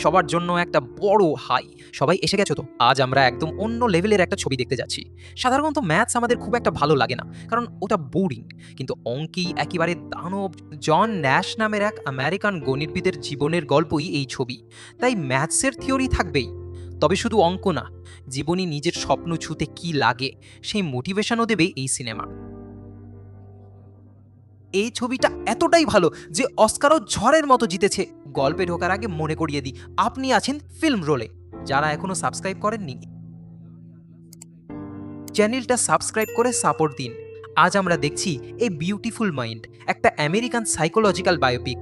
সবার জন্য একটা বড় হাই। সবাই এসে গেছো তো? আজ আমরা একদম অন্য লেভেলের একটা ছবি দেখতে যাচ্ছি। সাধারণত ম্যাথস আমাদের খুব একটা ভালো লাগে না, কারণ ওটা বোরিং। কিন্তু অঙ্কেই একেবারে দানব। জন ন্যাশ নামের এক আমেরিকান গণিতবিদের জীবনের গল্পই এই ছবি। তাই ম্যাথসের থিওরি থাকবেই, তবে শুধু অঙ্ক না, জীবনী নিজের স্বপ্ন ছুঁতে কি লাগে সেই মোটিভেশনও দেবে এই সিনেমা। এই ছবিটা এতটাই ভালো যে অস্কারও ঝড়ের মতো জিতেছে। গল্পে ঢোকার আগে মনে করিয়ে দিই, আপনি আছেন ফিল্ম রোলে। যারা এখনো সাবস্ক্রাইব করেননি, চ্যানেলটা সাবস্ক্রাইব করে সাপোর্ট দিন। আজ আমরা দেখছি এ বিউটিফুল মাইন্ড, একটা আমেরিকান সাইকোলজিক্যাল বায়োপিক।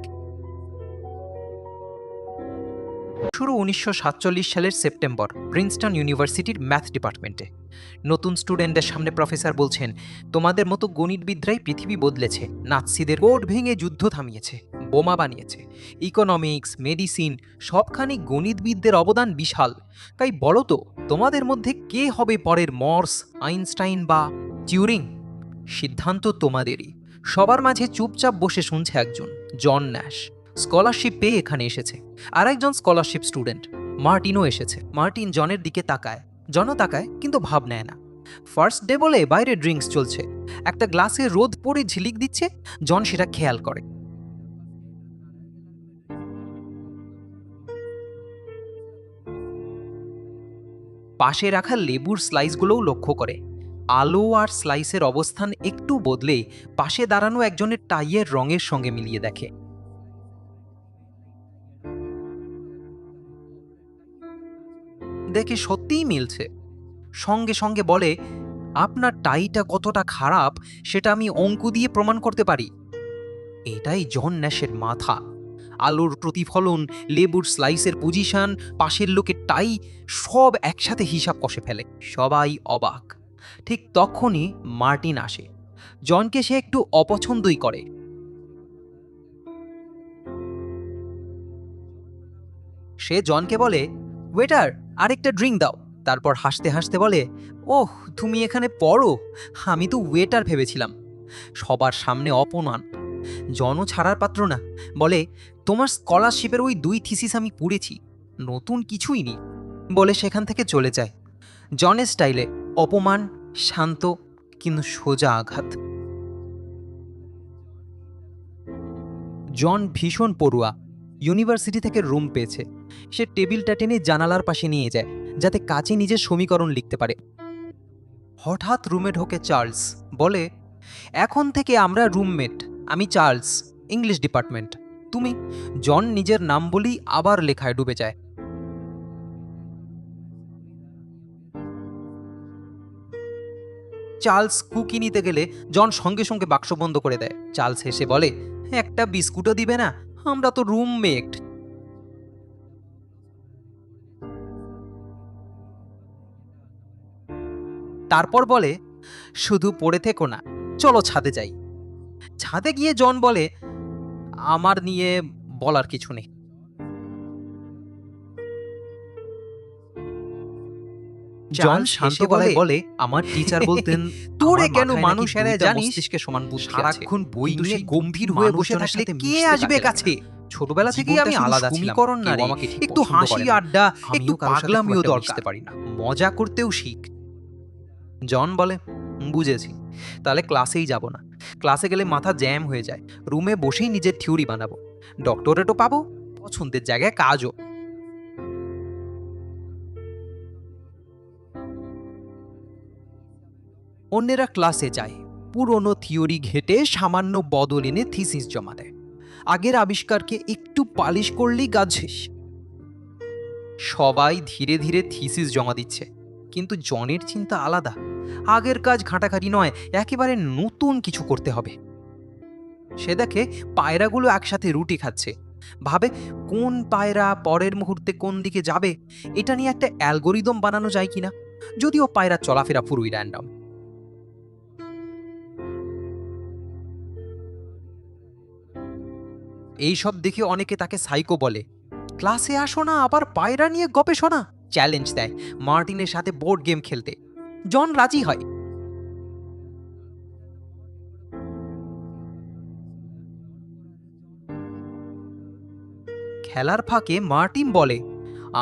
শুরু 1947 সালের সেপ্টেম্বর, প্রিন্সটন ইউনিভার্সিটির ম্যাথ ডিপার্টমেন্টে। নতুন স্টুডেন্টদের সামনে প্রফেসর বলছেন, তোমাদের মতো গণিতবিদরাই পৃথিবী বদলেছে, নাৎসিদের কোড ভেঙে যুদ্ধ থামিয়েছে, বোমা বানিয়েছে। ইকোনমিক্স, মেডিসিন, সবখানি গণিতবিদদের অবদান বিশাল। তাই বলো তো, তোমাদের মধ্যে কে হবে পরের মর্স, আইনস্টাইন বা টিউরিং? সিদ্ধান্ত তোমাদেরই। সবার মাঝে চুপচাপ বসে শুনছে একজন, জন ন্যাশ। স্কলারশিপ পেয়ে এখানে এসেছে। আরেকজন স্কলারশিপ স্টুডেন্ট, মার্টিনও এসেছে। মার্টিন জনের দিকে তাকায়, জনও তাকায়, কিন্তু ভাব নেয় না। ফার্স্ট ডে বলে বাইরে ড্রিঙ্কস চলছে। একটা গ্লাসে রোদ পড়ে ঝিলিক দিচ্ছে, জন সেটা খেয়াল করে। পাশে রাখা লেবুর স্লাইসগুলোও লক্ষ্য করে। আলো আর স্লাইসের অবস্থান একটু বদলে পাশে দাঁড়ানো একজনের টাইয়ের রঙের সঙ্গে মিলিয়ে দেখে। দেখে সত্যিই মিলছে। সঙ্গে সঙ্গে বলে, আপনার টাইটা কতটা খারাপ সেটা আমি অঙ্ক দিয়ে প্রমাণ করতে পারি। এটাই জন ন্যাশের মাথা। আলোর প্রতিফলন, লেবুর স্লাইসের পজিশন, পাশের লোকের টাই, সব একসাথে হিসাব কষে ফেলে। সবাই অবাক। ঠিক তখনই মার্টিন আসে। জনকে সে একটু অপছন্দই করে। সে জনকে বলে, ওয়েটার, আরেকটা ড্রিঙ্ক দাও। তারপর হাসতে হাসতে বলে, ওহ, তুমি এখানে পড়ো? আমি তো ওয়েটার ভেবেছিলাম। সবার সামনে অপমান। জনও ছাড়ার পাত্র না। বলে, তোমার স্কলারশিপের ওই 2 থিসিস আমি পড়েছি, নতুন কিছুই নেই, বলে সেখান থেকে চলে যায়। জনের স্টাইলে অপমান, শান্ত, কিন্তু সোজা আঘাত। জন ভীষণ পড়ুয়া। ইউনিভার্সিটি থেকে রুম পেয়েছে। সে টেবিলটা টেনে জানালার পাশে নিয়ে যায়, যাতে কাছে নিজের সমীকরণ লিখতে পারে। হঠাৎ রুমে ঢোকে চার্লস। বলে, এখন থেকে আমরা রুমমেট। আমি চার্লস, ইংলিশ ডিপার্টমেন্ট। তুমি? জন নিজের নাম বলেই আবার লেখায় ডুবে যায়। চার্লস কুকি নিতে গেলে জন সঙ্গে সঙ্গে বাক্স বন্ধ করে দেয়। চার্লস হেসে বলে, একটা বিস্কুটও দিবে না? আমরা তো রুমমেট। তারপর বলে, শুধু পড়ে থেকো না, চলো ছাদে যাই। ছাদে গিয়ে জন বলে, আমার নিয়ে বলার কিছু নেই। জন শান্ত গলায় বলে, আমার টিচার বলতেন, তোরে কেন মানুষ এরা জানিস, মস্তিষ্কে সমান বুদ্ধি আছে। সারাক্ষণ বই নিয়ে গম্ভীর হয়ে বসে থাকলে কে আসবে কাছে? ছোটবেলা থেকেই আমি আলাদা ছিলাম, কেউ আমাকে একটু হাসি আড্ডা, একটু পাগলামিও দরকার। পারি না, মজা করতেও শিখ। জন বলে, বুঝেছি, তাহলে ক্লাসেই যাব না। ক্লাসে গেলে মাথা জ্যাম হয়ে যায়। রুমে বসেই নিজের থিওরি বানাবো, ডক্টরেটও পাবো, পছন্দের জায়গায় কাজও। অন্যেরা ক্লাসে যায়, পুরনো থিওরি ঘেটে সামান্য বদল এনে থিসিস জমা দেয়। আগের আবিষ্কারকে একটু পালিশ করলেই কাজ শেষ। সবাই ধীরে ধীরে থিসিস জমা দিচ্ছে, কিন্তু জনের চিন্তা আলাদা। আগের কাজ ঘাঁটাঘাঁটি নয়, একেবারে নতুন কিছু করতে হবে। সে দেখে পায়রাগুলো একসাথে রুটি খাচ্ছে। ভাবে, কোন পায়রা পরের মুহূর্তে কোন দিকে যাবে এটা নিয়ে একটা অ্যালগোরিদম বানানো যায় কিনা। যদিও পায়রা চলাফেরা পুরোই র্যান্ডম। এইসব দেখে অনেকে তাকে সাইকো বলে। ক্লাসে আসো না, আবার পায়রা নিয়ে গবেষণা। চ্যালেঞ্জ দেয় মার্টিনের সাথে বোর্ড গেম খেলতে। জন রাজি হয়। খেলার ফাঁকে মার্টিন বলে,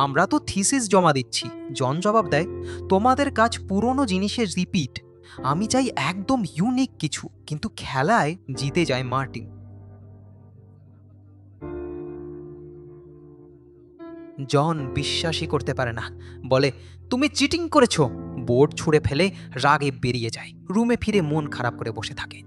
আমরা তো থিসিস জমা দিচ্ছি। জন জবাব দেয়, তোমাদের কাজ পুরনো জিনিসের রিপিট, আমি চাই একদম ইউনিক কিছু। কিন্তু খেলায় জিতে যায় মার্টিন। জন বিশ্বাসই করতে পারে না, বলে, তুমি চিটিং করেছো। বোর্ড ছুঁড়ে ফেলে রাগে বেরিয়ে যায়, রুমে ফিরে মন খারাপ করে বসে থাকে।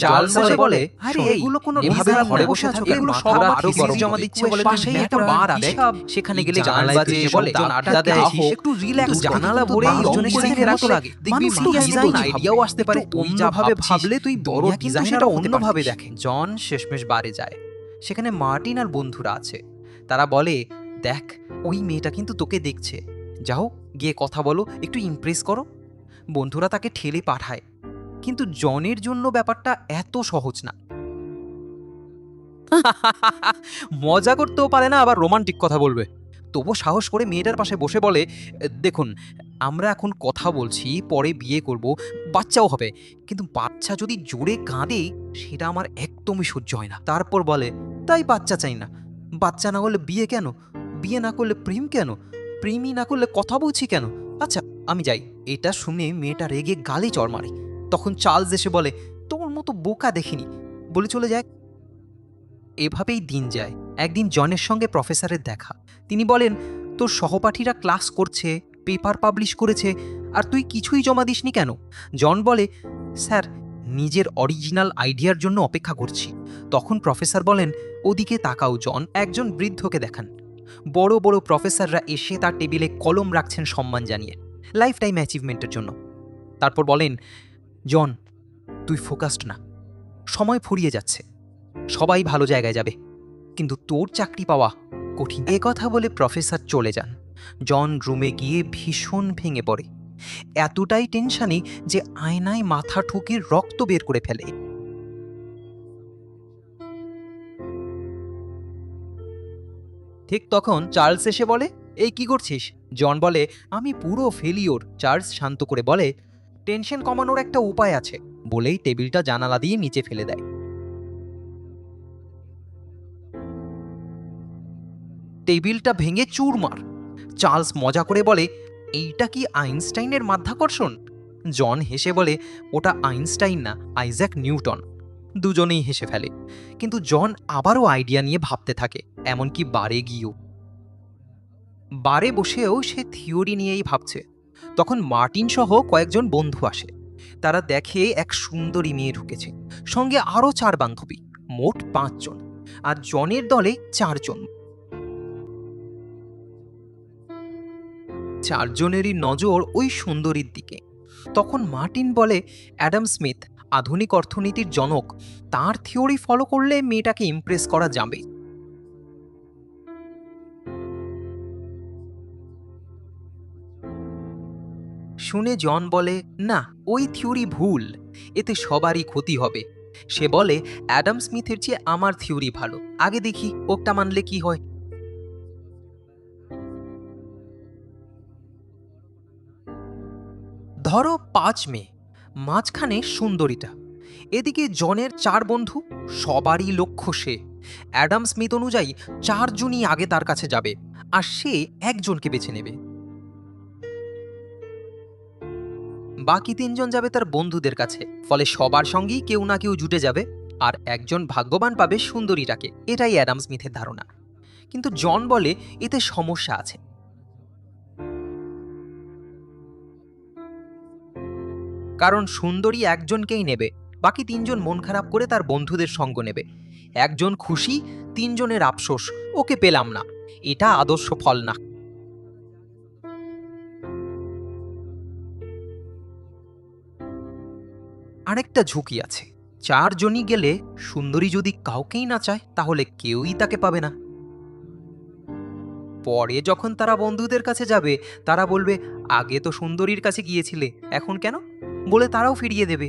চার্লস এসে বলে, আরে এগুলো কোনো এভাবে ঘরে বসে থাকো, এগুলো সব আরো গরম জমা দিচ্ছে বলে পাশেই একটা বার আছে, সেখানে গেলে জানালায় বাজে বলে জন আড্ডা দেয়, একটু রিল্যাক্স জানালা ভরে অঙ্ক দেখে মতো লাগে, দেখবি ডিজাইন আইডিয়াও আসতে পারে। অন্যভাবে ভাবলে তুই বড় ডিজাইনারও অন্যভাবে দেখে। জন শেষমেশ বারে যায়, সেখানে মার্টিন আর বন্ধুরা আছে। তারা বলে, দেখ ওই মেয়েটা কিন্তু তোকে দেখছে, যাও গিয়ে কথা বলো, একটু ইমপ্রেস করো। বন্ধুরা তাকে ঠেলে পাঠায়, কিন্তু জনের জন্য ব্যাপারটা এত সহজ না। মজা করতেও পারে না, আবার রোমান্টিক কথা বলবে। তবু সাহস করে মেয়েটার পাশে বসে বলে, দেখুন আমরা এখন কথা বলছি, পরে বিয়ে করব, বাচ্চাও হবে, কিন্তু বাচ্চা যদি জোরে কাঁদে সেটা আমার একদমই সহ্য হয় না। তারপর বলে, তাই বাচ্চা চাই না। বাচ্চা না হলে বিয়ে কেন? বিয়ে না করলে প্রেম কেন? প্রেমই না করলে কথা বলছি কেন? আচ্ছা আমি যাই। এটা শুনে মেয়েটা রেগে গালে চড় মারে। তখন চার্লস এসে বলে, তোর মতো বোকা দেখিনি, বলে চলে যায়। এভাবেই দিন যায়। একদিন জনের সঙ্গে প্রফেসরের দেখা। তিনি বলেন, তোর সহপাঠীরা ক্লাস করছে, পেপার পাবলিশ করেছে, আর তুই কিছুই জমা দিসনি কেন? জন বলে, স্যার নিজের অরিজিনাল আইডিয়ার জন্য অপেক্ষা করছি। তখন প্রফেসর বলেন, ওদিকে তাকাও জন। একজন বৃদ্ধকে দেখান। বড় বড় প্রফেসররা এসে তার টেবিলে কলম রাখছেন সম্মান জানিয়ে, লাইফ টাইম অ্যাচিভমেন্টের জন্য। তারপর বলেন, জন তুই ফোকাসড না, সময় ফুরিয়ে যাচ্ছে, সবাই ভালো জায়গায় যাবে, কিন্তু তোর চাকরি পাওয়া কঠিন। এ কথা বলে প্রফেসর চলে যান। জন রুমে গিয়ে ভীষণ ভেঙে পড়ে, এতটাই টেনশনে যে আয়নায় মাথা ঠুকে রক্ত বের করে ফেলে। ঠিক তখন চার্লস এসে বলে, এই কি করছিস? জন বলে, আমি পুরো ফেলিওর। চার্লস শান্ত করে বলে, টেনশন কমানোর একটা উপায় আছে, বলেই টেবিলটা জানালা দিয়ে নিচে ফেলে দেয়। টেবিলটা ভেঙে চুরমার। চার্লস মজা করে বলে, এইটা কি আইনস্টাইনের মাধ্যাকর্ষণ? জন হেসে বলে, ওটা আইনস্টাইন না, আইজ্যাক নিউটন। দুজনেই হেসে ফেলে, কিন্তু জন আবারও আইডিয়া নিয়ে ভাবতে থাকে, এমনকি বারে গিয়েও। বারে বসেও সে থিওরি নিয়েই ভাবছে। তখন মার্টিন সহ কয়েকজন বন্ধু আসে। তারা দেখে এক সুন্দরী মেয়ে ঢুকেছে, সঙ্গে আরও 4 বান্ধবী, মোট 5 জন, আর জনের দলে 4 জন। 4 জনেরই নজর ওই সুন্দরীর দিকে। তখন মার্টিন বলে, অ্যাডাম স্মিথ আধুনিক অর্থনীতির জনক, তার থিওরি ফলো করলে মেয়েটাকে ইমপ্রেস করা যাবে। শুনে জন বলে, না ওই থিওরি ভুল, এতে সবারই ক্ষতি হবে। সে বলে, অ্যাডাম স্মিথের চেয়ে আমার থিওরি ভালো, আগে দেখি ওটা মানলে কি হয়। ধরো 5 মেয়ে, মাঝখানে সুন্দরীটা, এদিকে জনের 4 বন্ধু, সবারই লক্ষ্য সে। অ্যাডাম স্মিথ অনুযায়ী 4 জনই আগে তার কাছে যাবে, আর সে একজনকে বেছে নেবে। বাকি 3 জন যাবে তার বন্ধুদের কাছে, ফলে সবার সঙ্গেই কেউ না কেউ জুটে যাবে, আর একজন ভাগ্যবান পাবে সুন্দরীটাকে। এটাই অ্যাডাম স্মিথের ধারণা। কিন্তু জন বলে, এতে সমস্যা আছে। কারণ সুন্দরী একজনকেই নেবে, বাকি 3 জন মন খারাপ করে তার বন্ধুদের সঙ্গ নেবে। একজন খুশি, 3 জনের আফসোস, ওকে পেলাম না। এটা আদর্শ ফল না। আরেকটা ঝুঁকি আছে, 4 জনই গেলে সুন্দরী যদি কাউকেই না চায়, তাহলে কেউই তাকে পাবে না। পরে যখন তারা বন্ধুদের কাছে যাবে, তারা বলবে, আগে তো সুন্দরীর কাছে গিয়েছিলে, এখন কেন? বলে তারাও ফিরিয়ে দেবে।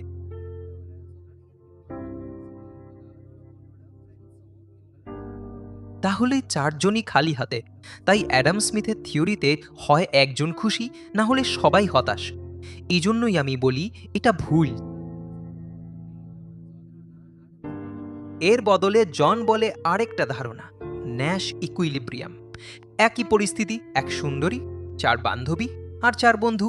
তাহলে 4 জনই খালি হাতে। তাই অ্যাডাম স্মিথের থিওরিতে হয় একজন খুশি, না হলে সবাই হতাশ। এই জন্যই আমি বলি এটা ভুল। এর বদলে জন বলে আরেকটা ধারণা, ন্যাশ ইকুইলিব্রিয়াম। একই পরিস্থিতি, এক সুন্দরী, 4 বান্ধবী আর 4 বন্ধু।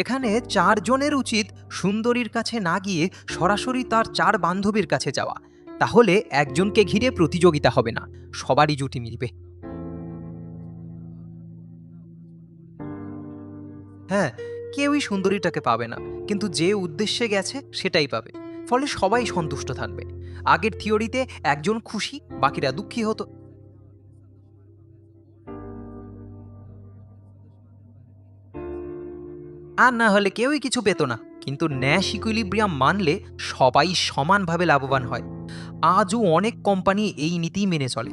এখানে 4 জনের উচিত সুন্দরীর কাছে না গিয়ে সরাসরি তার 4 বান্ধবীর কাছে যাওয়া। তাহলে একজনকে ঘিরে প্রতিযোগিতা হবে না, সবারই জুটি মিলবে। হ্যাঁ, কেউই সুন্দরীটাকে পাবে না, কিন্তু যে উদ্দেশ্যে গেছে সেটাই পাবে। ফলে সবাই সন্তুষ্ট থাকবে। আগের থিওরিতে একজন খুশি, বাকিরা দুঃখী হতো। আর না হলে কেউই কিছু পেত না। কিন্তু ন্যাশ ইকুইলিব্রিয়াম মানলে সবাই সমানভাবে লাভবান হয়। আজও অনেক কোম্পানি এই নীতি মেনে চলে।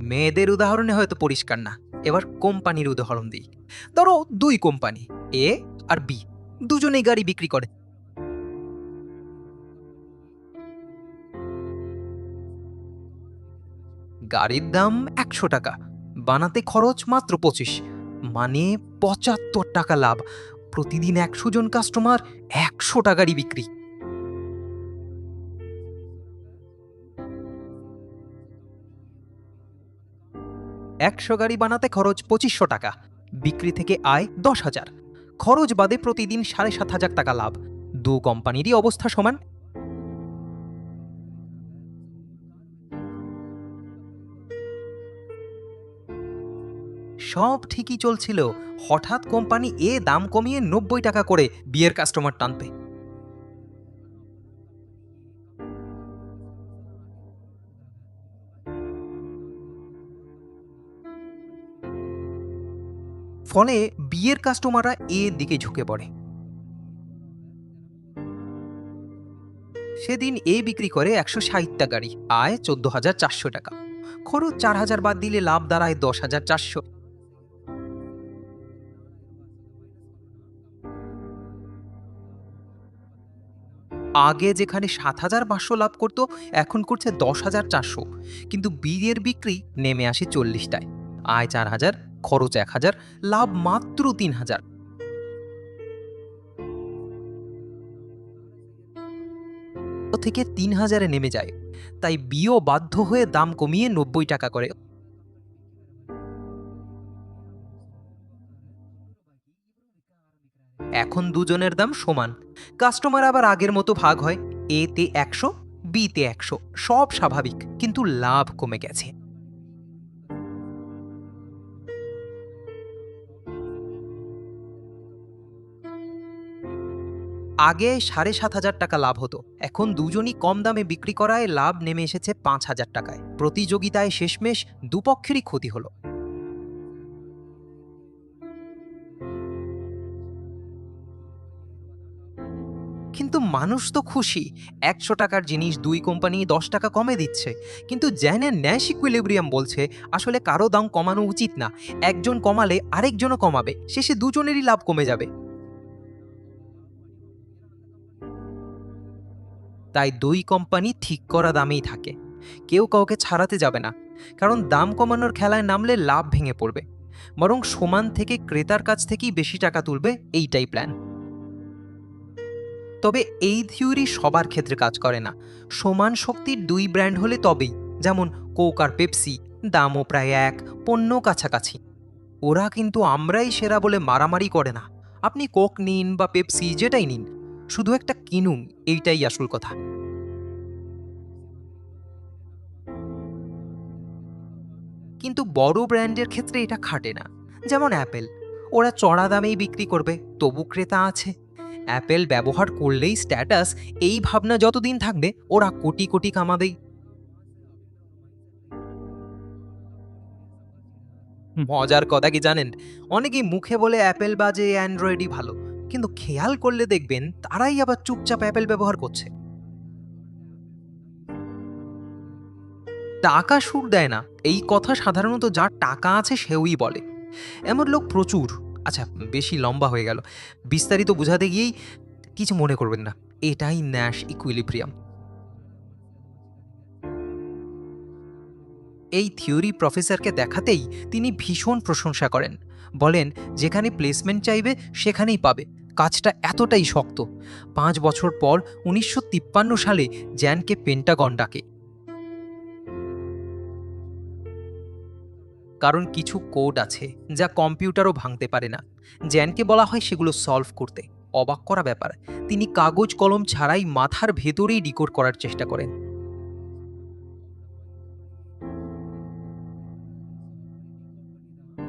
মেয়েদের উদাহরণে হয়তো পরিষ্কার না, এবার কোম্পানির উদাহরণ দিই। ধরো 2 কোম্পানি, এ আর বি, দুজনেই গাড়ি বিক্রি করে। গাড়ির দাম 100 টাকা, বানাতে খরচ মাত্র 25, মানে 75 টাকা লাভ। প্রতিদিন 100 জন কাস্টমার, 100 টাকারই বিক্রি। 100 গাড়ি বানাতে খরচ 2500 টাকা, বিক্রি থেকে আয় 10,000, খরচ বাদে প্রতিদিন 7,500 টাকা লাভ। 2 কোম্পানিরই অবস্থা সমান। সব ঠিকই চলছিল, হঠাৎ কোম্পানি এ দাম কমিয়ে 90 টাকা করে বিয়ের কাস্টমার টানবে। ফলে বিয়ের কাস্টমাররা এর দিকে ঝুঁকে পড়ে। সেদিন এ বিক্রি করে 160টা গাড়ি, আয় 14,400 টাকা, খরচ 4,000 বাদ দিলে লাভ দাঁড়ায় 10,400। আগে যেখানে 7,500 লাভ করত, এখন করছে 10,400। কিন্তু বিয়ের বিক্রি নেমে আসে 40টায়, আয় 4,000, খরচ 1,000, লাভ মাত্র 3,000। থেকে 3,000-এ নেমে যায়। তাই বিও বাধ্য হয়ে দাম কমিয়ে 90 টাকা করে। এখন দুজনের দাম সমান। কাস্টমার আবার আগের মতো ভাগ হয়, এ তে 100, বি তে 100, সব স্বাভাবিক, কিন্তু লাভ কমে গেছে। আগে 7,500 টাকা লাভ হতো, এখন দুজনই কম দামে বিক্রি করায় লাভ নেমে এসেছে 5,000 টাকায়। প্রতিযোগিতায় শেষমেশ দুপক্ষেরই ক্ষতি হলো। কিন্তু মানুষ তো খুশি, 100 টাকার জিনিস 2 কোম্পানি 10 টাকা কমে দিচ্ছে। কিন্তু জ্যানের ন্যাশ ইকুইলিব্রিয়াম বলছে আসলে কারো দাম কমানো উচিত না, একজন কমালে আরেকজনও কমাবে, শেষে দুজনেরই লাভ কমে যাবে। তাই 2 কোম্পানি ঠিক করা দামেই থাকে, কেউ কাউকে ছাড়াতে যাবে না। কারণ দাম কমানোর খেলায় নামলে লাভ ভেঙে পড়বে, বরং সমান থেকে ক্রেতার কাছ থেকেই বেশি টাকা তুলবে, এইটাই প্ল্যান। তবে এই থিওরি সবার ক্ষেত্রে কাজ করে না। সমান শক্তির 2 ব্র্যান্ড হলে তবেই, যেমন কোক আর পেপসি, দামও প্রায় এক, পণ্য কাছাকাছি। ওরা কিন্তু আমরাই সেরা বলে মারামারি করে না। আপনি কোক নিন বা পেপসি, যেটাই নিন, শুধু একটা কিনুন, এইটাই আসল কথা। কিন্তু বড় ব্র্যান্ডের ক্ষেত্রে এটা খাটে না। যেমন অ্যাপেল, ওরা চড়া দামেই বিক্রি করবে, তবু ক্রেতা আছে। অ্যাপেল ব্যবহার করলেই স্ট্যাটাস, এই ভাবনা যতদিন থাকবে ওরা কোটি কোটি কামাবেই। মজার কথা কি জানেন, অনেকেই মুখে বলে অ্যাপেল বাজে, অ্যান্ড্রয়েডই ভালো, কিন্তু খেয়াল করলে দেখবেন তারাই আবার চুপচাপ অ্যাপেল ব্যবহার করছে। টাকা সুর দেয় না, এই কথা সাধারণত যার টাকা আছে সেওই বলে। এমন লোক প্রচুর। আচ্ছা, বেশি লম্বা হয়ে গেল, বিস্তারিত বোঝাতে গিয়েই কিছু মনে করবেন না। এটাই ন্যাশ ইকুইলিব্রিয়াম। এই থিওরি প্রফেসরকে দেখাতেই তিনি ভীষণ প্রশংসা করেন। বলেন, যেখানে প্লেসমেন্ট চাইবে সেখানেই পাবে, কাজটা এতটাই শক্ত। 5 বছর পর 1953 সালে জ্যানকে পেন্টাগন ডাকে, কারণ কিছু কোড আছে যা কম্পিউটারও ভাঙতে পারে না। জ্যানকে বলা হয় সেগুলো সলভ করতে। অবাক করা ব্যাপার, তিনি কাগজ কলম ছাড়াই মাথার ভেতরেই ডিকোড করার চেষ্টা করেন।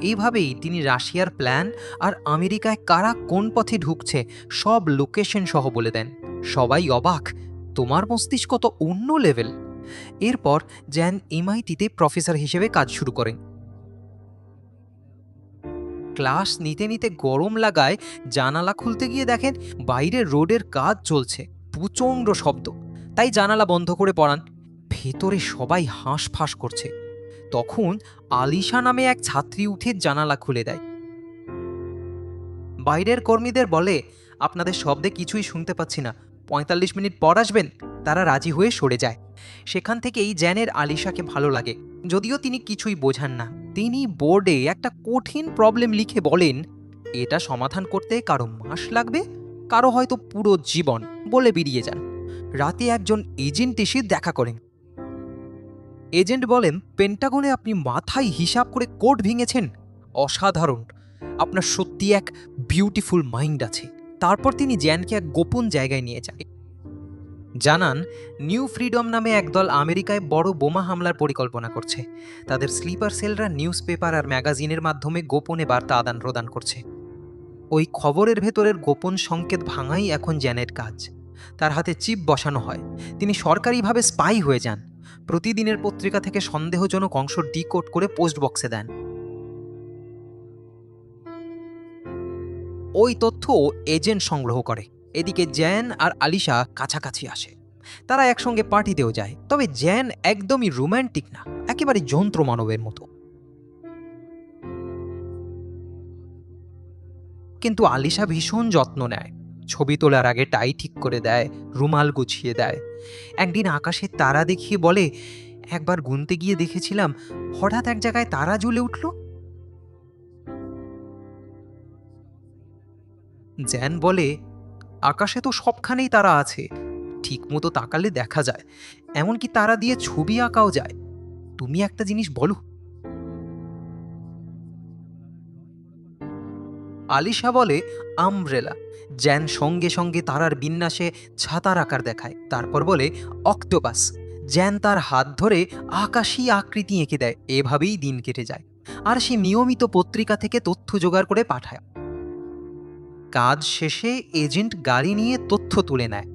এইভাবেই তিনি রাশিয়ার প্ল্যান আর আমেরিকায় কারা কোন পথে ঢুকছে সব লোকেশন সহ বলে দেন। সবাই অবাক, তোমার মস্তিষ্ক তো অন্য লেভেল। এরপর জ্যান এমআইটিতে প্রফেসর হিসেবে কাজ শুরু করেন। ক্লাস নিতে নিতে গরম লাগায় জানালা খুলতে গিয়ে দেখেন বাইরে রোডের কাজ চলছে, প্রচণ্ড শব্দ। তাই জানালা বন্ধ করে পড়ান। ভেতরে সবাই হাঁসফাঁস করছে। তখন আলিশা নামে এক ছাত্রী উঠে জানালা খুলে দেয়। বাইরের কর্মীদের বলে, আপনাদের শব্দে কিছুই শুনতে পাচ্ছি না, ৪৫ মিনিট পর আসবেন। তারা রাজি হয়ে সরে যায়। সেখান থেকেই জ্যানের আলিশাকে ভালো লাগে, যদিও তিনি কিছুই বোঝান না। তিনি বোর্ডে একটা কঠিন প্রবলেম লিখে বলেন, এটা সমাধান করতে কারো মাস লাগবে, কারো হয়তো পুরো জীবন, বলে বেরিয়ে যান। রাতে একজন এজেন্ট এসে দেখা করেন। এজেন্ট বলেন, পেন্টাগনে আপনি মাথায় হিসাব করে কোড ভেঙেছেন, অসাধারণ, আপনার সত্যি এক বিউটিফুল মাইন্ড আছে। তারপর তিনি জ্যানকে এক গোপন জায়গায় নিয়ে যায়, জানান নিউ ফ্রিডম নামে একদল আমেরিকায় বড় বোমা হামলার পরিকল্পনা করছে। তাদের স্লিপার সেলরা নিউজ পেপার আর ম্যাগাজিনের মাধ্যমে গোপনে বার্তা আদান প্রদান করছে। ওই খবরের ভেতরের গোপন সংকেত ভাঙাই এখন জ্যানের কাজ। তার হাতে চিপ বসানো হয়, তিনি সরকারিভাবে স্পাই হয়ে যান। প্রতিদিনের পত্রিকা থেকে সন্দেহজনক অংশ ডিকোড করে পোস্ট বক্সে দেন। ওই তথ্য এজেন্ট সংগ্রহ করে। এদিকে জ্যান আর আলিশা কাছাকাছি আসে। তারা একসঙ্গে পার্টিতেও যায়, তবে জ্যান একদমই রোম্যান্টিক না, একেবারে যন্ত্র মানবের মতো। কিন্তু আলিশা ভীষণ যত্ন নেয়, ছবি তোলার আগে টাই ঠিক করে দেয়, রুমাল গুছিয়ে দেয়। একদিন আকাশে তারা দেখিয়ে বলে, একবার গুনতে গিয়ে দেখেছিলাম হঠাৎ এক জায়গায় তারা জ্বলে উঠল। জ্যান বলে, আকাশে তো সবখানেই তারা আছে, ঠিক মতো তাকালে দেখা যায়, এমনকি তারা দিয়ে ছবি আঁকাও যায়। তুমি একটা জিনিস বলো। আলিশা বলে, আমব্রেলা। জ্যান সঙ্গে সঙ্গে তারার বিন্যাসে ছাতার আকার দেখায়, তারপর বলে, অক্টোপাস। জ্যান তার হাত ধরে আকাশী আকৃতি এঁকে দেয়। এভাবেই দিন কেটে যায়, আর সে নিয়মিত পত্রিকা থেকে তথ্য জোগাড় করে পাঠায়। কাজ শেষে এজেন্ট গাড়ি নিয়ে তথ্য তুলে নেয়।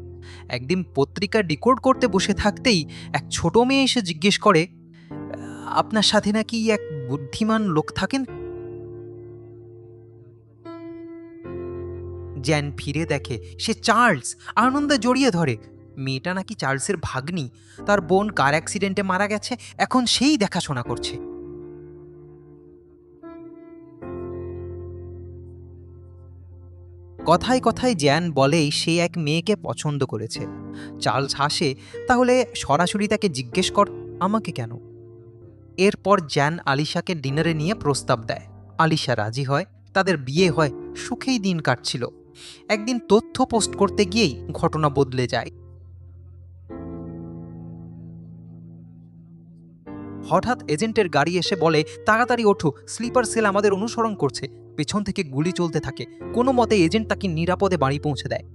একদিন পত্রিকা ডিকোড করতে বসে থাকতেই এক ছোট মেয়ে এসে জিজ্ঞেস করে, আপনার সাথে নাকি এক বুদ্ধিমান লোক থাকেন? জ্যান ফিরে দেখে সে চার্লস, আনন্দে জড়িয়ে ধরে। মেয়েটা নাকি চার্লসের ভাগ্নি, তার বোন কার অ্যাক্সিডেন্টে মারা গেছে, এখন সেই দেখাশোনা করছে। কথায় কথায় জ্যান বলেই সে এক মেয়েকে পছন্দ করেছে। চার্লস হাসে, তাহলে সরাসরি তাকে জিজ্ঞেস কর, আমাকে কেন? এরপর জ্যান আলিশাকে ডিনারে নিয়ে প্রস্তাব দেয়। আলিশা রাজি হয়, তাদের বিয়ে হয়, সুখেই দিন কাটছিল। একদিন তথ্য পোস্ট করতে গিয়েই ঘটনা বদলে যায়। হঠাৎ এজেন্টের গাড়ি এসে বলে, তাড়াতাড়ি ওঠো, স্লিপার সেল আমাদের অনুসরণ করছে। পেছন থেকে গুলি চলতে থাকে। কোনো মতে এজেন্ট তাকে নিরাপদে বাড়ি পৌঁছে দেয়।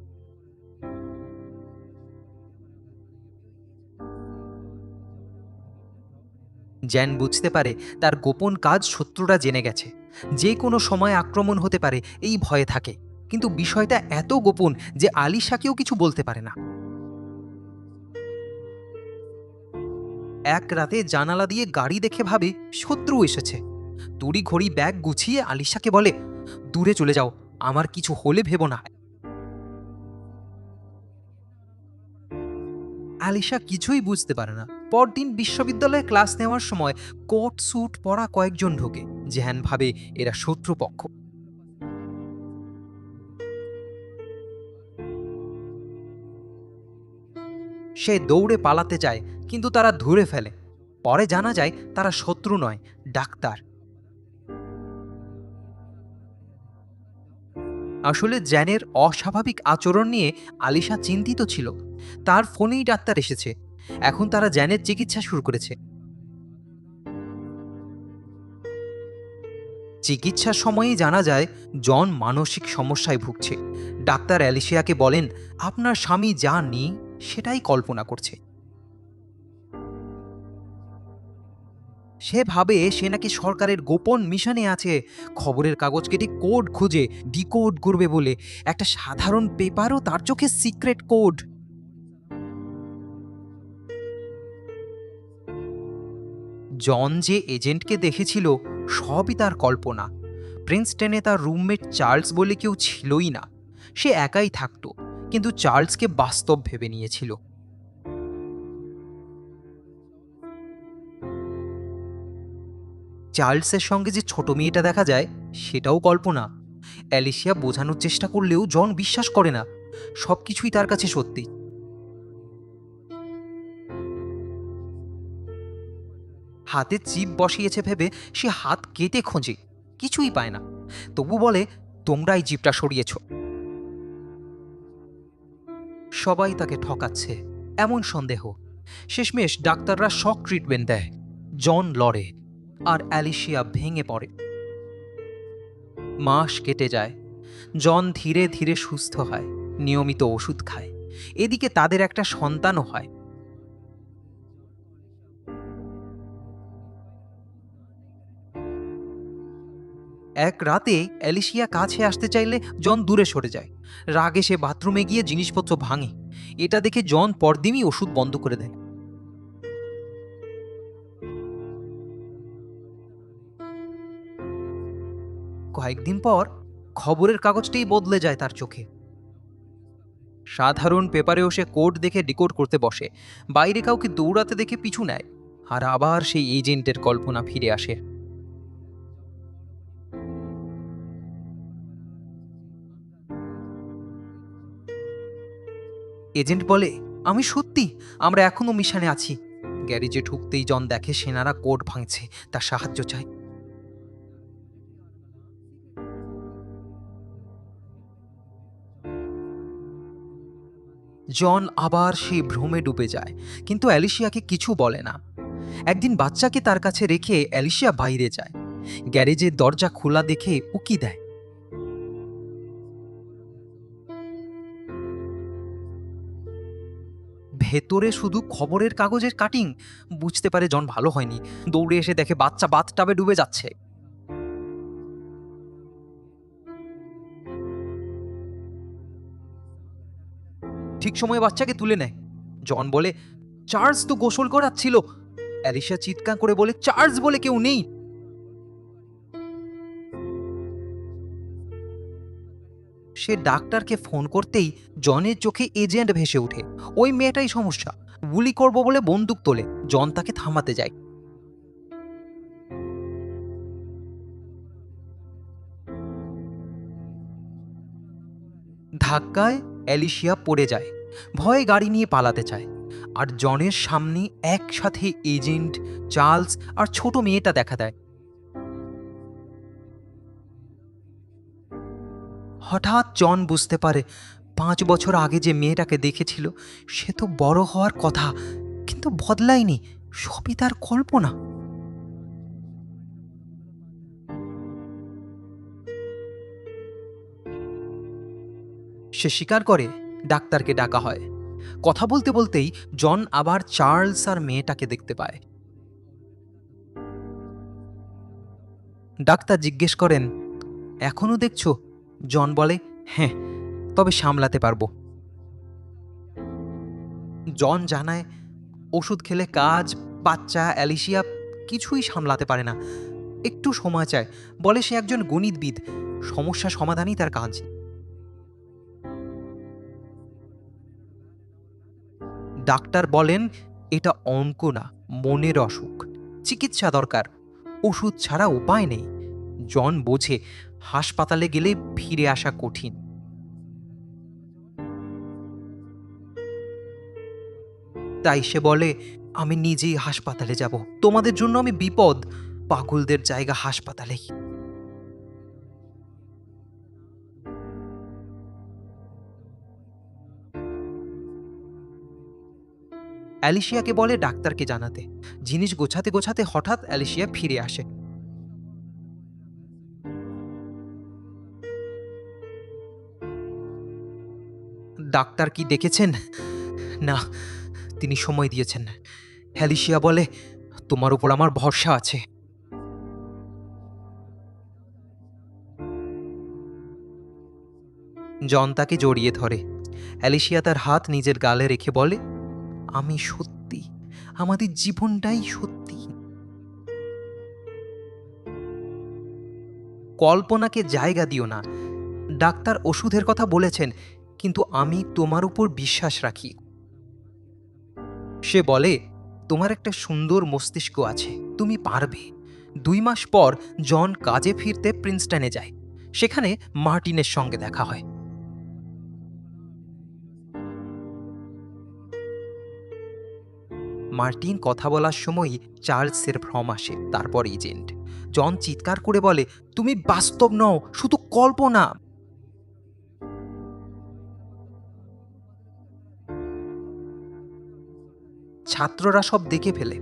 জ্যান বুঝতে পারে তার গোপন কাজ শত্রুরা জেনে গেছে, যে কোনো সময় আক্রমণ হতে পারে, এই ভয়ে থাকে। কিন্তু বিষয়টা এত গোপন যে আলিশাকেও কিছু বলতে পারে না। এক রাতে জানালা দিয়ে গাড়ি দেখে ভাবে শত্রু এসেছে। তড়িঘড়ি ব্যাগ গুছিয়ে আলিশাকে বলে, দূরে চলে যাও, আমার কিছু হলে ভেবো না। আলিশা কিছুই বুঝতে পারে না। পরদিন বিশ্ববিদ্যালয়ে ক্লাস নেওয়ার সময় কোট স্যুট পরা কয়েকজন ঢোকে। জেহান ভাবে এরা শত্রুপক্ষ। সে দৌড়ে পালাতে চায়, কিন্তু তারা ধরে ফেলে। পরে জানা যায় তারা শত্রু নয়, ডাক্তার। আসলে জ্যানের অস্বাভাবিক আচরণ নিয়ে আলিশা চিন্তিত ছিল। তার ফোনেই ডাক্তার এসেছে। এখন তারা জ্যানের চিকিৎসা শুরু করেছে। চিকিৎসার সময়েই জানা যায় জন মানসিক সমস্যায় ভুগছে। ডাক্তার অ্যালিসিয়াকে বলেন, আপনার স্বামী যা নেই সেটাই কল্পনা করছে। সে ভাবে সে নাকি সরকারের গোপন মিশনে আছে, খবরের কাগজ কেটে কোড খুঁজে ডিকোড করবে বলে। একটা সাধারণ পেপারও তার চোখে সিক্রেট কোড। জন যে এজেন্টকে দেখেছিল সবই তার কল্পনা। প্রিন্সটনে তার রুমমেট চার্লস বলে কেউ ছিলই না। সে একাই থাকতো, কিন্তু চার্লসকে বাস্তব ভেবে নিয়েছিল। চার্লসের সঙ্গে যে ছোট মেয়েটা দেখা যায় সেটাও কল্পনা। অ্যালিসিয়া বোঝানোর চেষ্টা করলেও জন বিশ্বাস করে না। সবকিছুই তার কাছে সত্যি। হাতে চিপ বসিয়েছে ভেবে সে হাত কেটে খোঁজে, কিছুই পায় না। তবু বলে, তোমরাই জিপটা সরিয়েছ। সবাই তাকে ঠকাচ্ছে, এমন সন্দেহ। শেষমেশ ডাক্তাররা শক ট্রিটমেন্ট দেয়। জন লড়ে, আর অ্যালিসিয়া ভেঙে পড়ে। মাস কেটে যায়। জন ধীরে ধীরে সুস্থ হয়, নিয়মিত ওষুধ খায়। এদিকে তাদের একটা সন্তানও হয়। এক রাতে অ্যালিসিয়া কাছে আসতে চাইলে জন দূরে সরে যায়। রাগে সে বাথরুমে গিয়ে জিনিসপত্র ভাঙে। এটা দেখে জন পরদিনই ওষুধ বন্ধ করে দেয়। কয়েকদিন পর খবরের কাগজটাই বদলে যায় তার চোখে। সাধারণ পেপারেও সে কোড দেখে ডিকোড করতে বসে। বাইরে কাউকে দৌড়াতে দেখে পিছু নেয়। আর আবার সেই এজেন্টের কল্পনা ফিরে আসে। এজেন্ট বলে, আমি সত্যি, আমরা এখনো মিশনে আছি। গ্যারেজে ঢুকতেই জন দেখে সেনারা কোড ভাঙছে, তার সাহায্য চায়। জন আবার সেই ভ্রমে ডুবে যায়, কিন্তু অ্যালিসিয়াকে কিছু বলে না। একদিন বাচ্চাকে তার কাছে রেখে অ্যালিসিয়া বাইরে যায়। গ্যারেজের দরজা খোলা দেখে উকি দেয়। ভেতরে শুধু খবরের কাগজের কাটিং। বুঝতে পারে জন ভালো হয়নি। দৌড়ে এসে দেখে বাচ্চা বাথটাবে ডুবে যাচ্ছে। ঠিক সময়ে বাচ্চাকে তুলে নেয়। জন বলে, চার্লস তো গোসল করাচ্ছিল। অ্যালিসিয়া চিৎকার করে বলে, চার্লস বলে কেউ নেই। সে ডাক্তারকে ফোন করতেই জনের চোখে এজেন্ট ভেসে ওঠে। ওই মেয়েটাই সমস্যা। গুলি করব বলে বন্দুক তোলে। জন তাকে থামাতে যায়। ধাক্কায় অ্যালিসিয়া পড়ে যায়। ভয়ে গাড়ি নিয়ে পালাতে চায়। আর জনের সামনে একসাথে এজেন্ট, চার্লস আর ছোট মেয়েটা দেখা দেয়। হঠাৎ জন বুঝতে পারে 5 বছর আগে যে মেয়েটাকে দেখেছিল সে তো বড় হওয়ার কথা, কিন্তু বদলায়নি। সবই তার কল্পনা। সে স্বীকার করে ডাক্তারকে ডাকা হয়। কথা বলতে বলতেই জন আবার চার্লস আর মেয়েটাকে দেখতে পায়। ডাক্তার জিজ্ঞেস করেন, এখনো দেখছো? জন বলে, হ্যাঁ, তবে সামলাতে পারবো। জন জানায় ওষুধ খেলে কাজ, বাচ্চা, অ্যালিসিয়া কিছুই সামলাতে পারে না। একটু সময় চায়। বলে সে একজন গণিতবিদ, সমস্যা সমাধানই তার কাজ। ডাক্তার বলেন, এটা অঙ্ক না, মনের অসুখ। চিকিৎসা দরকার, ওষুধ ছাড়া উপায় নেই। জন বোঝে হাসপাতালে গেলে ফিরে আসা কঠিন। তাই সে বলে, আমি নিজেই হাসপাতালে যাব। তোমাদের জন্য আমি বিপদ। পাগলদের জায়গা হাসপাতালেই। অ্যালিসিয়াকে বলে ডাক্তারকে জানাতে। জিনিস গোছাতে গোছাতে হঠাৎ অ্যালিসিয়া ফিরে আসে। ডাক্তার কি দেখেছেন? না, তিনি সময় দিয়েছেন। অ্যালিসিয়া বলে, তোমার উপর আমার ভরসা আছে। জন তাকে জড়িয়ে ধরে। অ্যালিসিয়া তার হাত নিজের গালে রেখে বলে, আমি সত্যি, আমাদের জীবনটাই সত্যি। কল্পনাকে জায়গা দিও না। ডাক্তার ওষুধের কথা বলেছেন, কিন্তু আমি তোমার উপর বিশ্বাস রাখি। সে বলে, তোমার একটা সুন্দর মস্তিষ্ক আছে, তুমি পারবে। 2 মাস পর জন কাজে ফিরতে প্রিন্সটনে যায়। সেখানে মার্টিনের সঙ্গে দেখা হয়। মার্টিন কথা বলার সময় চার্লসের ভ্রম আসে, তারপর এজেন্ট। জন চিৎকার করে বলে, তুমি বাস্তব নও, শুধু কল্পনা। ছাত্ররা সব দেখে ফেলে।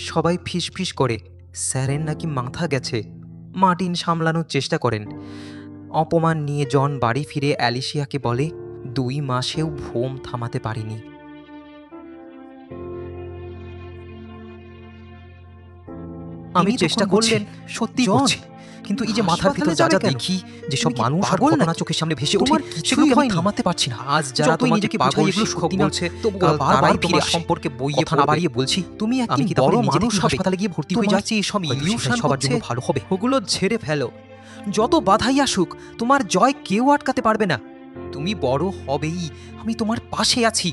সবাই ফিসফিস করে, স্যারের নাকি মাথা গেছে। মার্টিন সামলানোর চেষ্টা করেন। অপমান নিয়ে জন বাড়ি ফিরে অ্যালিসিয়াকে বলে, 2 মাসেও ভ্রম থামাতে পারিনি। আমি চেষ্টা করছি, সত্যি করছি, কিন্তু এই যে মাথার ভিতর যা যা দেখি, যেসব মানুষ আর ঘটনা চোখের সামনে ভেসে ওঠে, সেগুলো আমি থামাতে পারছি না। আজ যারা তুই নিজেকে পাগল শিক্ষক বলছে, বারবার তোমার সম্পর্কে বইয়ে না বাড়িয়ে বলছি, তুমি একদিন বড় মানুষ হাসপাতালে গিয়ে ভর্তি হয়ে যাচ্ছি, এই সব ইলিউশন সবার জন্য ভালো হবে। ওগুলো ঝেড়ে ফেলো। যত বাধাই আসুক, তোমার জয় কেউ আটকাতে পারবে না। তুমি বড় হবেই, আমি তোমার পাশে আছি।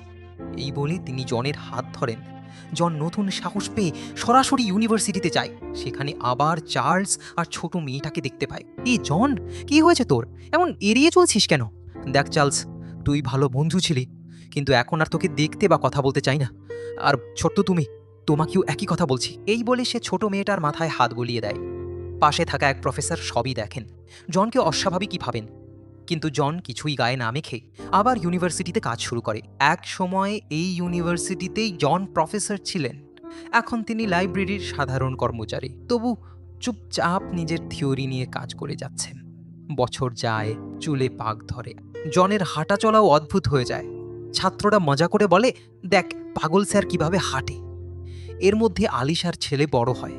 এই বলে তিনি জনের হাত ধরেন। জন নতুন সাহস পেয়ে সরাসরি ইউনিভার্সিটিতে যায়। সেখানে আবার চার্লস আর ছোট মেয়েটাকে দেখতে পায়। এই জন, কি হয়েছে তোর? এমন এড়িয়ে চলছিস কেন? দেখ চার্লস, তুই ভালো বন্ধু ছিলি, কিন্তু এখন আর তোকে দেখতে বা কথা বলতে চাই না। আর ছোট্ট তুমি, তোমাকেও একই কথা বলছি। এই বলে সে ছোট মেয়েটার মাথায় হাত বুলিয়ে দেয়। পাশে থাকা এক প্রফেসর সবই দেখেন। জনকে অস্বাভাবিকই ভাবেন, কিন্তু জন কিছুই গায়ে না মেখে আবার ইউনিভার্সিটিতে কাজ শুরু করে। এক সময় এই ইউনিভার্সিটিতেই জন প্রফেসর ছিলেন। এখন তিনি লাইব্রেরির সাধারণ কর্মচারী। তবু চুপচাপ নিজের থিওরি নিয়ে কাজ করে যাচ্ছেন। বছর যায়, চুলে পাক ধরে। জনের হাঁটা চলাও অদ্ভুত হয়ে যায়। ছাত্ররা মজা করে বলে, দেখ পাগল স্যার কিভাবে হাঁটে। এর মধ্যে আলিশার ছেলে বড় হয়।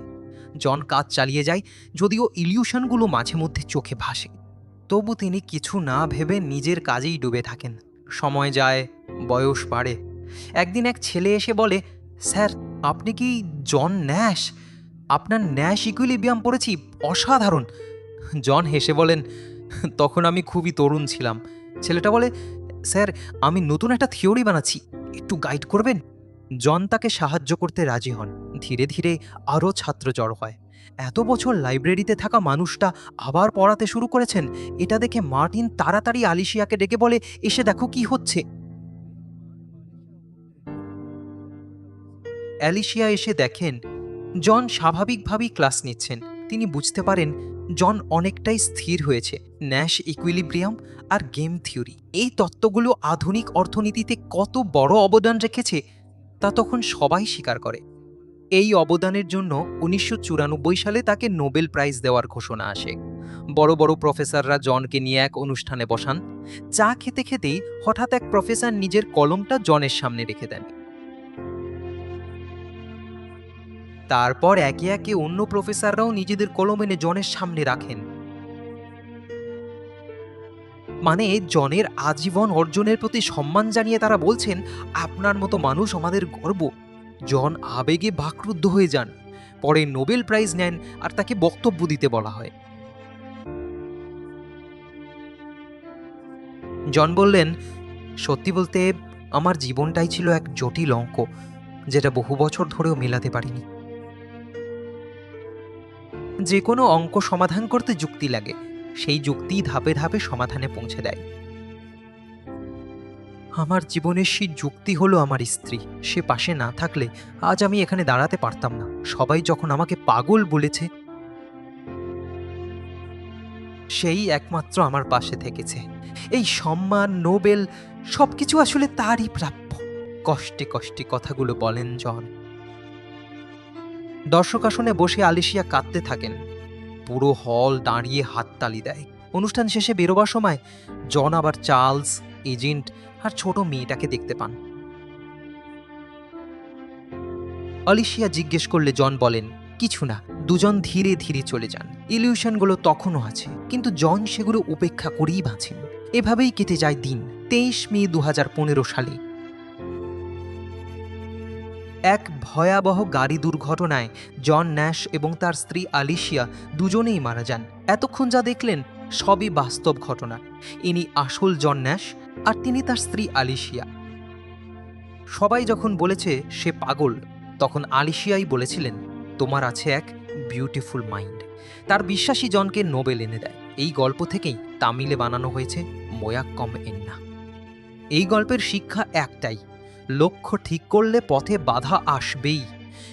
জন কাজ চালিয়ে যায়, যদিও ইলিউশনগুলো মাঝে মধ্যে চোখে ভাসে। তবু তিনি কিছু না ভেবে নিজের কাজেই ডুবে থাকেন। সময় যায়, বয়স বাড়ে। একদিন এক ছেলে এসে বলে, স্যার আপনি কি জন ন্যাশ? আপনার ন্যাশ ইকুইলিব্রিয়াম পড়েছি, অসাধারণ। জন হেসে বলেন, তখন আমি খুবই তরুণ ছিলাম। ছেলেটা বলে, স্যার আমি নতুন একটা থিওরি বানাচ্ছি, একটু গাইড করবেন? জন তাকে সাহায্য করতে রাজি হন। ধীরে ধীরে আরও ছাত্র জড়ো হয়। এত বছর লাইব্রেরিতে থাকা মানুষটা আবার পড়াতে শুরু করেছেন। এটা দেখে মার্টিন তাড়াতাড়ি আলিশিয়াকে ডেকে বলে, এসে দেখো কি হচ্ছে। অ্যালিশিয়া এসে দেখেন জন স্বাভাবিকভাবেই ক্লাস নিচ্ছেন। তিনি বুঝতে পারেন জন অনেকটাই স্থির হয়েছে। ন্যাশ ইকুইলিব্রিয়াম আর গেম থিওরি, এই তত্ত্বগুলো আধুনিক অর্থনীতিতে কত বড় অবদান রেখেছে তা তখন সবাই স্বীকার করে। এই অবদানের জন্য 1994 সালে তাকে নোবেল প্রাইজ দেওয়ার ঘোষণা আসে। বড় বড় প্রফেসররা জনকে নিয়ে এক অনুষ্ঠানে বসান। চা খেতে খেতেই হঠাৎ এক প্রফেসর নিজের কলমটা জনের সামনে রেখে দেন। তারপর একে একে অন্য প্রফেসররাও নিজেদের কলম এনে জনের সামনে রাখেন। মানে জনের আজীবন অর্জনের প্রতি সম্মান জানিয়ে তারা বলছেন, আপনার মতো মানুষ আমাদের গর্ব। জন আবেগে বাকরুদ্ধ হয়ে যান। পরে নোবেল প্রাইজ নেন আর তাকে বক্তব্য দিতে বলা হয়। জন বললেন, সত্যি বলতে আমার জীবনটাই ছিল এক জটিল অঙ্ক, যেটা বহু বছর ধরেও মেলাতে পারিনি। যে কোনো অঙ্ক সমাধান করতে যুক্তি লাগে, সেই যুক্তি ধাপে ধাপে সমাধানে পৌঁছে দেয়। আমার জীবনের সেই যুক্তি হলো আমার স্ত্রী। সে পাশে না থাকলে আজ আমি এখানে দাঁড়াতে পারতাম না। সবাই যখন আমাকে পাগল বলেছে, সেই একমাত্র আমার পাশে থেকেছে। এই সম্মান, নোবেল সবকিছু আসলে তারই প্রাপ্য। কষ্টে কষ্টে কথাগুলো বলেন জন। দর্শক আসনে বসে আলিশিয়া কাঁদতে থাকেন। পুরো হল দাঁড়িয়ে হাততালি দেয়। অনুষ্ঠান শেষে বেরোবার সময় জন আবার চার্লস, এজেন্ট আর ছোট মেয়েটাকে দেখতে পান। আলিশিয়া জিজ্ঞেস করলে জন বলেন, কিছু না। দুজন ধীরে ধীরে চলে যান। ইলিউশনগুলো তখনও আছে, কিন্তু জন সেগুলো উপেক্ষা করেই বাঁচেন। এভাবেই কেটে যায় দিন। 23 মে 2015 সালে এক ভয়াবহ গাড়ি দুর্ঘটনায় জন ন্যাশ এবং তার স্ত্রী আলিশিয়া দুজনেই মারা যান। এতক্ষণ যা দেখলেন সবই বাস্তব ঘটনা। ইনি আসল জন ন্যাশ, আর তিনি তার স্ত্রী আলিশিয়া। সবাই যখন বলেছে সে পাগল, তখন আলিশিয়াই বলেছিলেন, তোমার আছে এক বিউটিফুল মাইন্ড। তার বিশ্বাসী জনকে নোবেল এনে দেয়। এই গল্প থেকেই তামিলে বানানো হয়েছে মোয়াক্কম এন্না। এই গল্পের শিক্ষা একটাই, লক্ষ্য ঠিক করলে পথে বাধা আসবেই।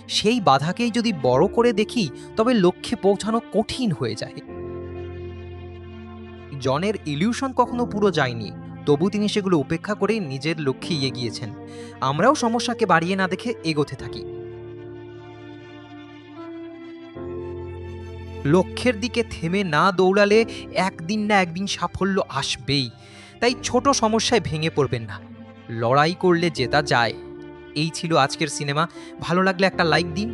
সেই বাধাকেই যদি বড় করে দেখি, তবে লক্ষ্যে পৌঁছানো কঠিন হয়ে যায়। জনের ইলিউশন কখনো পুরো যায়নি, তবু তিনি সেগুলো উপেক্ষা করে নিজের লক্ষ্যে এগিয়েছেন। আমরাও সমস্যাকে বাড়িয়ে না দেখে এগোতে থাকি। লক্ষ্যের দিকে থেমে না দৌড়ালে একদিন না একদিন সাফল্য আসবেই। তাই ছোট সমস্যায় ভেঙে পড়বেন না, লড়াই করলে জেতা যায়। এই ছিল আজকের সিনেমা। ভালো লাগলে একটা লাইক দিন।